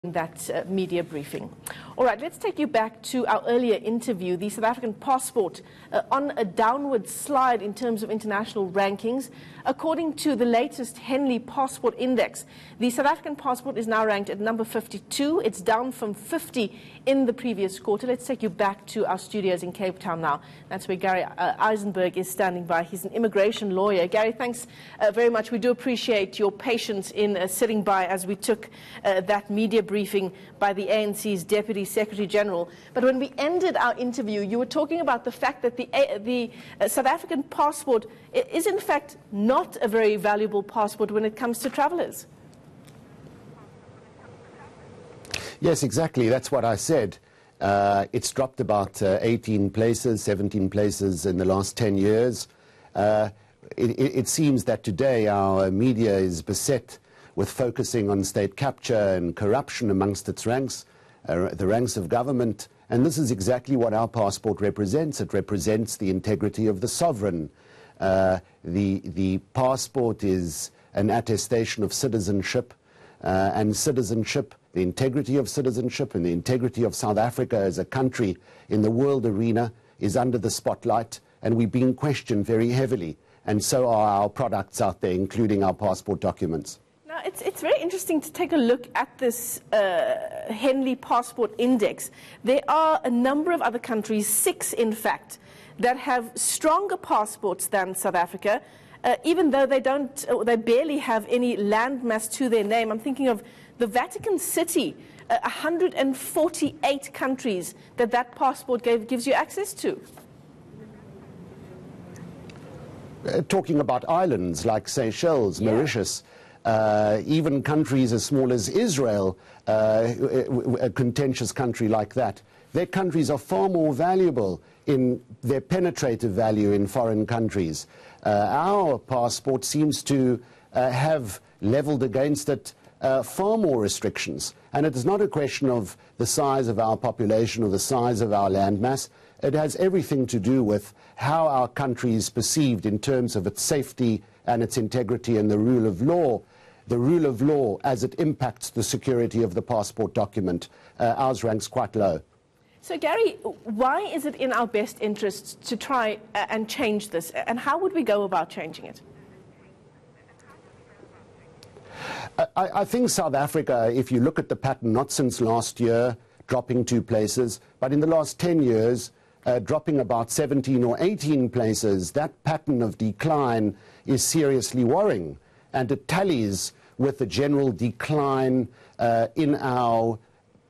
that media briefing. All right, let's take you back to our earlier interview. The South African passport on a downward slide in terms of international rankings. According to the latest Henley Passport Index, the South African passport is now ranked at number 52. It's down from 50 in the previous quarter. Let's take you back to our studios in Cape Town now. That's where Gary Eisenberg is standing by. He's an immigration lawyer. Gary, thanks very much. We do appreciate your patience in sitting by as we took that media briefing by the ANC's Deputy Secretary General. But when we ended our interview, you were talking about the fact that the South African passport is in fact not a very valuable passport when it comes to travelers. Yes, exactly. That's what I said. It's dropped about 18 places, 17 places in the last 10 years. It seems that today our media is beset with focusing on state capture and corruption amongst its ranks, the ranks of government. And this is exactly what our passport represents. It represents the integrity of the sovereign. The passport is an attestation of citizenship, and citizenship, the integrity of citizenship and the integrity of South Africa as a country in the world arena is under the spotlight, and we're being questioned very heavily. And so are our products out there, including our passport documents. Now, it's very interesting to take a look at this Henley Passport Index. There are a number of other countries, 6 in fact, that have stronger passports than South Africa, even though they barely have any landmass to their name. I'm thinking of the Vatican City, 148 countries that passport gives you access to. Talking about islands like Seychelles, Mauritius, even countries as small as Israel, a contentious country like that, their countries are far more valuable in their penetrative value in foreign countries. Our passport seems to have leveled against it far more restrictions. And it is not a question of the size of our population or the size of our landmass. It has everything to do with how our country is perceived in terms of its safety and its integrity and the rule of law. The rule of law as it impacts the security of the passport document. Ours ranks quite low. So, Gary, why is it in our best interests to try and change this? And how would we go about changing it? I think South Africa, if you look at the pattern, not since last year, dropping 2 places, but in the last 10 years, dropping about 17 or 18 places, that pattern of decline is seriously worrying. And it tallies with the general decline in our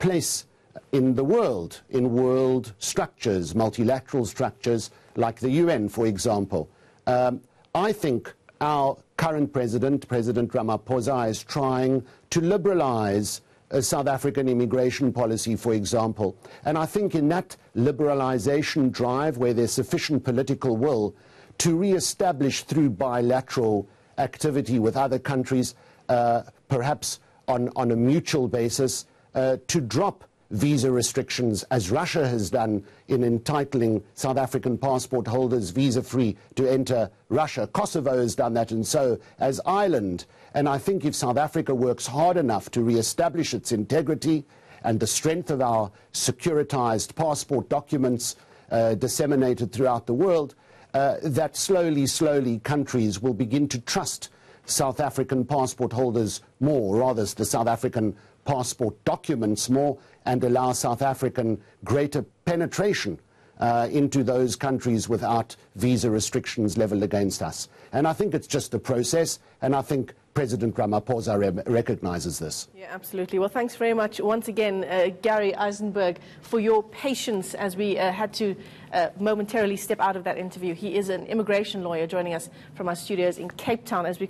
place in the world, in world structures, multilateral structures like the UN, for example. I think our current President Ramaphosa, is trying to liberalize South African immigration policy, for example. And I think in that liberalization drive, where there's sufficient political will to re-establish through bilateral activity with other countries, perhaps on a mutual basis, to drop visa restrictions, as Russia has done in entitling South African passport holders visa-free to enter Russia. Kosovo has done that, and so has Ireland. And I think if South Africa works hard enough to re-establish its integrity and the strength of our securitized passport documents disseminated throughout the world, that slowly countries will begin to trust South African passport holders more, or rather the South African passport documents more, and allow South African greater penetration into those countries without visa restrictions leveled against us. And I think it's just a process, and I think President Ramaphosa recognizes this. Yeah, absolutely. Well, thanks very much once again, Gary Eisenberg, for your patience as we had to momentarily step out of that interview. He is an immigration lawyer joining us from our studios in Cape Town as we